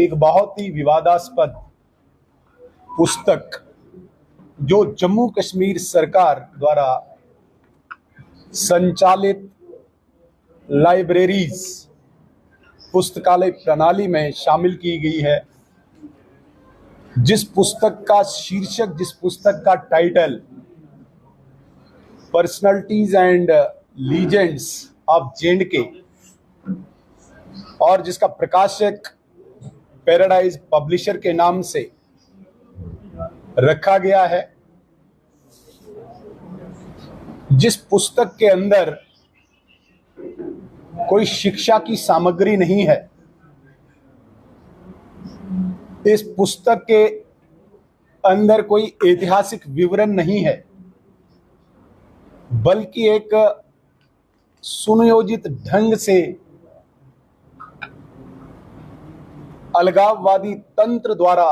एक बहुत ही विवादास्पद पुस्तक जो जम्मू कश्मीर सरकार द्वारा संचालित लाइब्रेरीज पुस्तकालय प्रणाली में शामिल की गई है, जिस पुस्तक का शीर्षक, जिस पुस्तक का title personalities and legends of J&K और जिसका प्रकाशक पैराडाइज पब्लिशर के नाम से रखा गया है, जिस पुस्तक के अंदर कोई शिक्षा की सामग्री नहीं है। इस पुस्तक के अंदर कोई ऐतिहासिक विवरण नहीं है, बल्कि एक सुनियोजित ढंग से अलगाववादी तंत्र द्वारा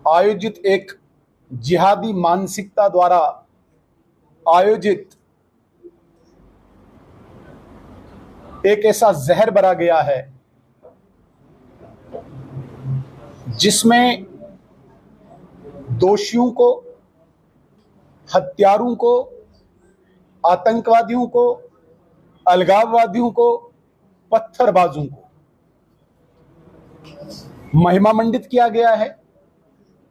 आयोजित, एक जिहादी मानसिकता द्वारा आयोजित एक ऐसा जहर भरा गया है जिसमें दोषियों को, हत्यारों को, आतंकवादियों को, अलगाववादियों को, पत्थरबाजों को महिमा मंडित किया गया है,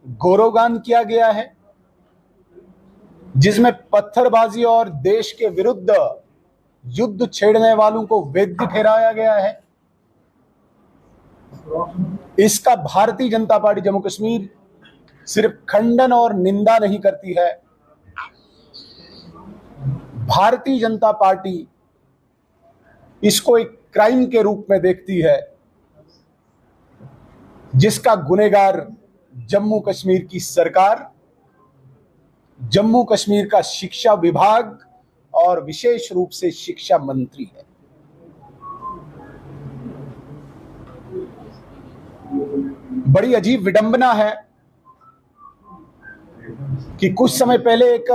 गौरवगान किया गया है, जिसमें पत्थरबाजी और देश के विरुद्ध युद्ध छेड़ने वालों को वैध ठहराया गया है। इसका भारतीय जनता पार्टी जम्मू कश्मीर सिर्फ खंडन और निंदा नहीं करती है, भारतीय जनता पार्टी इसको एक क्राइम के रूप में देखती है, जिसका गुनहगार जम्मू कश्मीर की सरकार, जम्मू कश्मीर का शिक्षा विभाग और विशेष रूप से शिक्षा मंत्री है। बड़ी अजीब विडंबना है कि कुछ समय पहले एक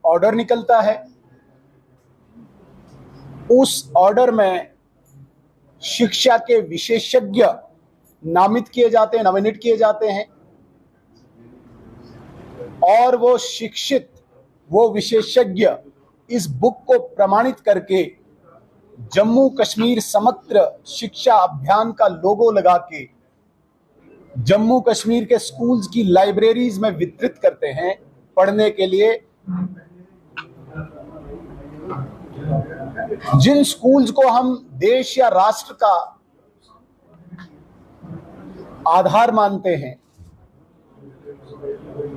ऑर्डर निकलता है, उस ऑर्डर में शिक्षा के विशेषज्ञ नामित किए जाते हैं, नॉमिनेट किए जाते हैं, और वो शिक्षित, वो विशेषज्ञ इस बुक को प्रमाणित करके जम्मू कश्मीर समग्र शिक्षा अभियान का लोगो लगा के जम्मू कश्मीर के स्कूल्स की लाइब्रेरीज में वितरित करते हैं पढ़ने के लिए। जिन स्कूल्स को हम देश या राष्ट्र का आधार मानते हैं,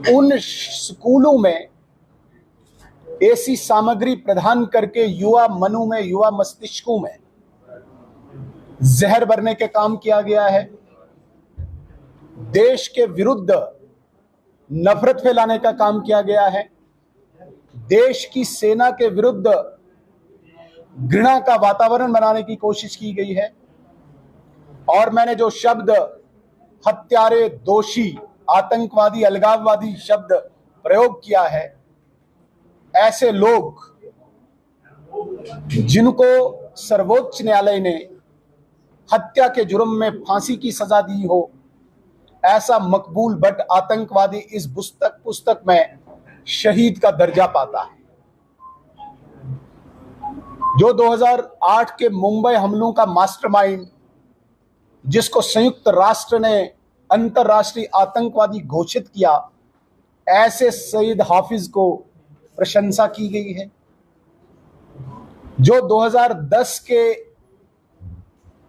उन स्कूलों में ऐसी सामग्री प्रदान करके युवा मनु में, युवा मस्तिष्कों में जहर भरने के काम किया गया है, देश के विरुद्ध नफरत फैलाने का काम किया गया है, देश की सेना के विरुद्ध घृणा का वातावरण बनाने की कोशिश की गई है। और मैंने जो शब्द हत्यारे, दोषी, आतंकवादी, अलगाववादी शब्द प्रयोग किया है, ऐसे लोग जिनको सर्वोच्च न्यायालय ने हत्या के जुर्म में फांसी की सजा दी हो, ऐसा मकबूल बट आतंकवादी इस पुस्तक में शहीद का दर्जा पाता है। जो 2008 के मुंबई हमलों का मास्टरमाइंड, जिसको संयुक्त राष्ट्र ने अंतरराष्ट्रीय आतंकवादी घोषित किया, ऐसे सईद हाफिज को प्रशंसा की गई है। जो 2010 के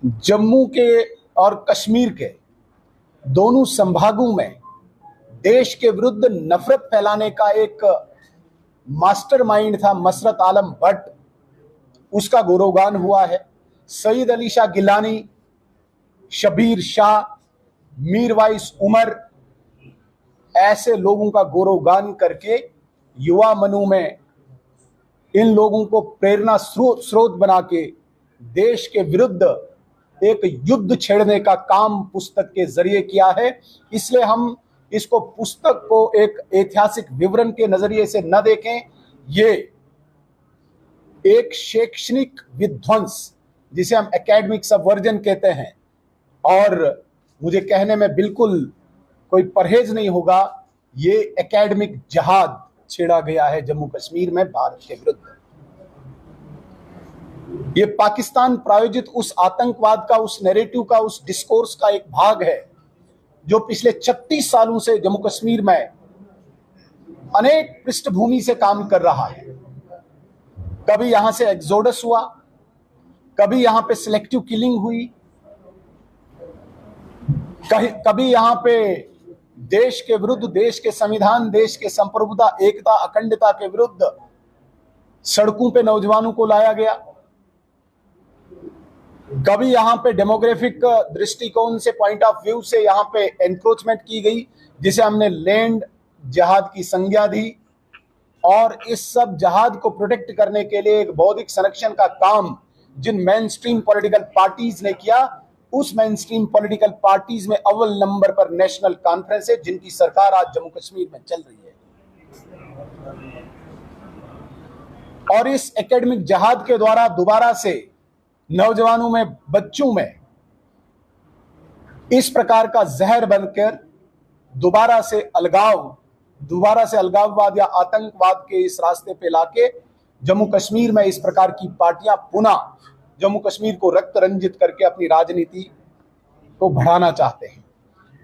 जम्मू के और कश्मीर के दोनों संभागों में देश के विरुद्ध नफरत फैलाने का एक मास्टरमाइंड था मसरत आलम भट्ट, उसका गौरवगान हुआ है। सईद अली शाह गिलानी, शबीर शाह, मीरवाइस उमर, ऐसे लोगों का गौरवगान करके युवा मनु में इन लोगों को प्रेरणा स्रोत बना के देश के विरुद्ध एक युद्ध छेड़ने का काम पुस्तक के जरिए किया है। इसलिए हम इसको, पुस्तक को एक ऐतिहासिक विवरण के नजरिए से न देखें, ये एक शैक्षणिक विध्वंस, जिसे हम एकेडमिक सबवर्जन कहते हैं, और मुझे कहने में बिल्कुल कोई परहेज नहीं होगा, ये एकेडमिक जिहाद छेड़ा गया है जम्मू कश्मीर में भारत के विरुद्ध। ये पाकिस्तान प्रायोजित उस आतंकवाद का, उस नैरेटिव का, उस डिस्कोर्स का एक भाग है जो पिछले 36 सालों से जम्मू कश्मीर में अनेक पृष्ठभूमि से काम कर रहा है। कभी यहां से एक्सोडस हुआ, कभी यहां पे सिलेक्टिव किलिंग हुई, कभी यहां पे देश के विरुद्ध, देश के संविधान, देश के संप्रभुता, एकता, अखंडता के विरुद्ध सड़कों पे नौजवानों को लाया गया, कभी यहां पे डेमोग्राफिक दृष्टिकोण से, पॉइंट ऑफ व्यू से यहां पे एनक्रोचमेंट की गई, जिसे हमने लैंड जिहाद की संज्ञा दी। और इस सब जिहाद को प्रोटेक्ट करने के लिए एक बौद्धिक संरक्षण का काम जिन मेन स्ट्रीम पॉलिटिकल पार्टीज ने किया, उस मेन स्ट्रीम पॉलिटिकल पार्टीज में अव्वल नंबर पर नेशनल कॉन्फ्रेंस है, जिनकी सरकार आज जम्मू कश्मीर में चल रही है। और इस एकेडमिक जिहाद के द्वारा दोबारा से नौजवानों में, बच्चों में इस प्रकार का जहर बनकर दोबारा से अलगाववाद या आतंकवाद के इस रास्ते पे लाके जम्मू कश्मीर में इस प्रकार की पार्टियां पुनः जम्मू कश्मीर को रक्त रंजित करके अपनी राजनीति को बढ़ाना चाहते हैं।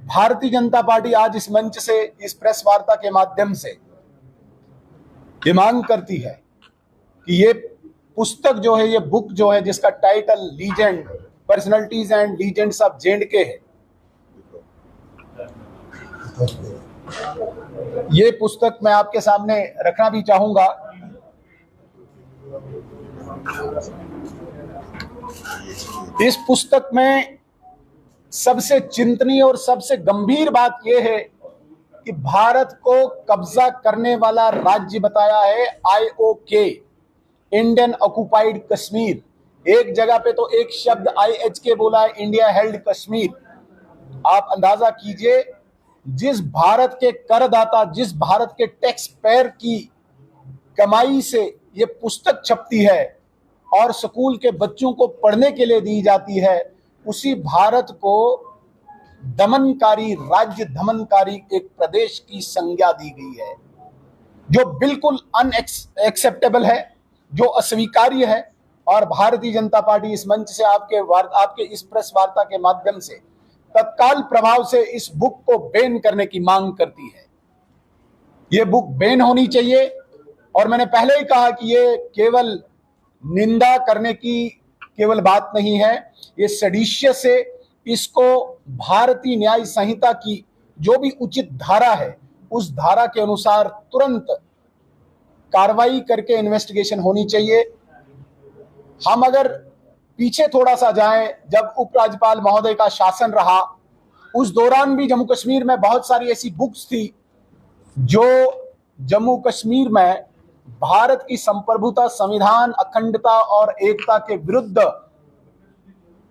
भारतीय जनता पार्टी आज इस मंच से, इस प्रेस वार्ता के माध्यम से ये मांग करती है कि ये पुस्तक जो है, ये बुक जो है, जिसका title legend, personalities and legends of J&K है, ये पुस्तक मैं आपके सामने रखना भी चाहूंगा। इस पुस्तक में सबसे चिंतनीय और सबसे गंभीर बात यह है कि भारत को कब्जा करने वाला राज्य बताया है IOK, इंडियन ऑक्युपाइड कश्मीर। एक जगह पे तो एक शब्द IHK बोला है, इंडिया हेल्ड कश्मीर। आप अंदाजा कीजिए, जिस भारत के करदाता, जिस भारत के टैक्स पेयर की कमाई से ये पुस्तक छपती है और स्कूल के बच्चों को पढ़ने के लिए दी जाती है, उसी भारत को दमनकारी राज्य, दमनकारी एक प्रदेश की संज्ञा दी गई है, जो बिल्कुल अनएक्सेप्टेबल है, जो अस्वीकार्य है। और भारतीय जनता पार्टी इस मंच से, आपके इस प्रेस वार्ता के माध्यम से तत्काल प्रभाव से इस बुक को बैन करने की मांग करती है। ये बुक बैन होनी चाहिए। और मैंने पहले ही कहा कि ये केवल निंदा करने की केवल बात नहीं है, ये सेडिशियस है। इसको भारतीय न्याय संहिता की जो भी उचित धारा है, उस धारा के अनुसार तुरंत कार्रवाई करके इन्वेस्टिगेशन होनी चाहिए। हम अगर पीछे थोड़ा सा जाएं, जब उपराज्यपाल महोदय का शासन रहा, उस दौरान भी जम्मू कश्मीर में बहुत सारी ऐसी बुक्स थी जो जम्मू कश्मीर में भारत की संप्रभुता, संविधान, अखंडता और एकता के विरुद्ध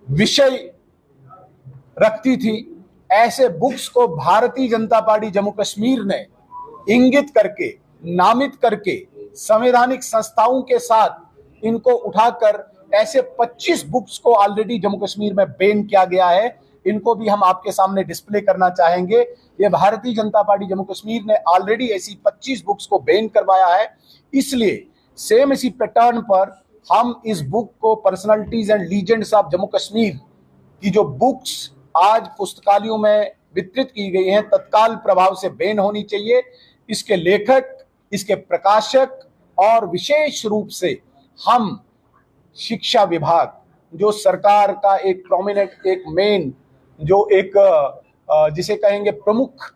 विषय रखती थी। ऐसे बुक्स को भारतीय जनता पार्टी जम्मू कश्मीर ने इंगित करके, नामित करके, संवैधानिक संस्थाओं के साथ इनको उठाकर ऐसे 25 बुक्स को ऑलरेडी जम्मू कश्मीर में बैन किया गया है। इनको भी हम आपके सामने डिस्प्ले करना चाहेंगे। ये भारतीय जनता पार्टी जम्मू कश्मीर ने ऑलरेडी ऐसी 25 बुक्स को बैन करवाया है। इसलिए सेम इसी पैटर्न पर हम इस बुक को, personalities and legends of Jammu Kashmir की जो बुक्स आज पुस्तकालयों में वितरित की गई हैं, तत्काल प्रभाव से बैन होनी चाहिए। इसके लेखक, इसके प्रकाशक और विशेष रूप से हम शिक्षा विभाग, जो सरकार का एक प्रोमिनेंट, एक मेन, जो एक जिसे कहेंगे प्रमुख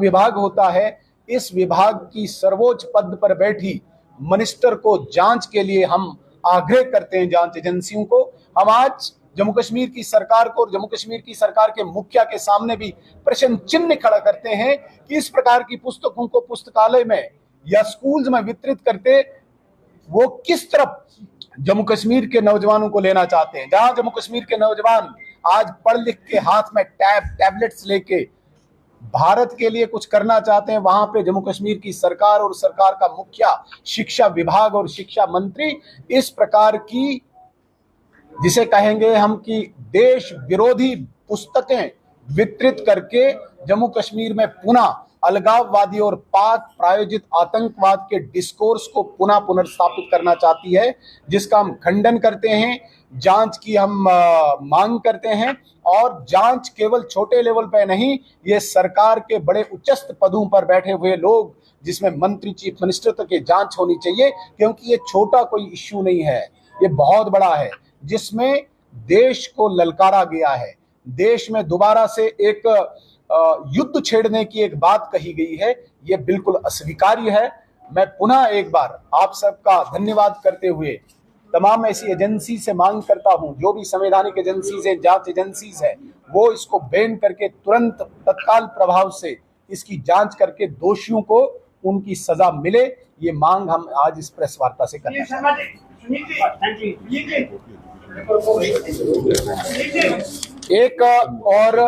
विभाग होता है, इस विभाग की सर्वोच्च पद पर बैठी मिनिस्टर को जांच के लिए हम आग्रह करते हैं, जांच एजेंसियों को। हम आज जम्मू कश्मीर की सरकार को और जम्मू कश्मीर की सरकार के मुखिया के सामने भी प्रश्न चिन्ह खड़ा करते हैं कि इस प्रकार की पुस्तकों को पुस्तकालय में या स्कूल्स में वितरित करते वो किस तरफ जम्मू कश्मीर के नौजवानों को लेना चाहते हैं। जहां जम्मू कश्मीर के नौजवान आज पढ़ लिख के हाथ में टैबलेट्स लेके भारत के लिए कुछ करना चाहते हैं, वहां पे जम्मू कश्मीर की सरकार और सरकार का मुखिया, शिक्षा विभाग और शिक्षा मंत्री इस प्रकार की, जिसे कहेंगे हम कि देश विरोधी पुस्तकें वितरित करके जम्मू कश्मीर में पुनः अलगाववादी और पाक प्रायोजित आतंकवाद के डिस्कोर्स को पुनः पुनर्स्थापित करना चाहती है, जिसका हम खंडन करते हैं। जांच की हम मांग करते हैं, और जांच केवल छोटे लेवल पे नहीं, ये सरकार के बड़े उच्चस्थ पदों पर बैठे हुए लोग, जिसमें मंत्री, चीफ मिनिस्टर तक की जांच होनी चाहिए, क्योंकि ये छोटा कोई इश्यू नहीं है, ये बहुत बड़ा है, जिसमें देश को ललकारा गया है। देश में दोबारा से एक युद्ध छेड़ने की एक बात कही गई है, ये बिल्कुल अस्वीकार्य है। मैं पुनः एक बार आप सबका धन्यवाद करते हुए तमाम ऐसी एजेंसी से मांग करता हूं, जो भी संवैधानिक एजेंसीज है, जांच एजेंसीज है, वो इसको बैन करके तुरंत तत्काल प्रभाव से इसकी जांच करके दोषियों को उनकी सजा मिले। ये मांग हम आज इस प्रेस वार्ता से करना चाहते हैं। एक और